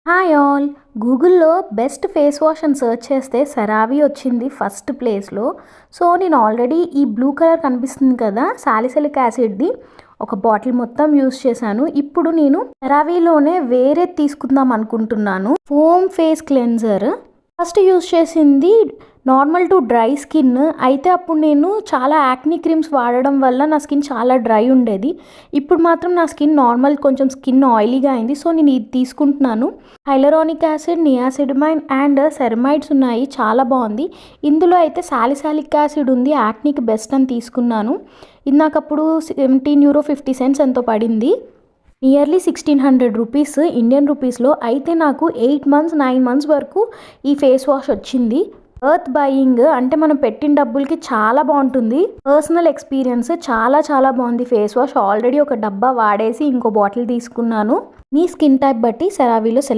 Hi all. గూగుల్‌లో best face wash అని search చేస్తే సెరావీ వచ్చింది ఫస్ట్ ప్లేస్‌లో. సో, నేను ఆల్రెడీ ఈ బ్లూ కలర్ కనిపిస్తుంది కదా! సాలిసిలిక్ యాసిడ్‌ది ఒక బాటిల్ మొత్తం యూజ్ చేశాను. ఇప్పుడు నేను సెరావీలోనే వేరేది తీసుకుందాం అనుకుంటున్నాను. Foam face cleanser. First use చేసింది నార్మల్ టు డ్రై స్కిన్. అయితే అప్పుడు నేను చాలా యాక్నీ క్రీమ్స్ వాడడం వల్ల నా స్కిన్ చాలా డ్రై ఉండేది. ఇప్పుడు మాత్రం నా స్కిన్ నార్మల్, కొంచెం స్కిన్ ఆయిలీగా అయింది. సో, నేను ఇది తీసుకుంటున్నాను. హైలరానిక్ యాసిడ్, నియాసిడమైన్ అండ్ సెరమైడ్స్ ఉన్నాయి. చాలా బాగుంది. ఇందులో అయితే సాలిసిలిక్ యాసిడ్ ఉంది. యాక్నీకి బెస్ట్ అని తీసుకున్నాను. ఇది నాకు అప్పుడు €17.50 ఎంతో పడింది. నియర్లీ 1600 రూపీస్ ఇండియన్ రూపీస్లో. అయితే నాకు 8 మంత్స్ 9 మంత్స్ వరకు ఈ ఫేస్ వాష్ వచ్చింది. వర్త్ బయింగ్, అంటే మనం పెట్టిన డబ్బులకి చాలా బాగుంటుంది. పర్సనల్ ఎక్స్పీరియన్స్, చాలా చాలా బాగుంది ఫేస్ వాష్. ఆల్రెడీ ఒక డబ్బా వాడేసి ఇంకో బాటిల్ తీసుకున్నాను. మీ స్కిన్ టైప్ బట్టి సెరావీలో సెలెక్ట్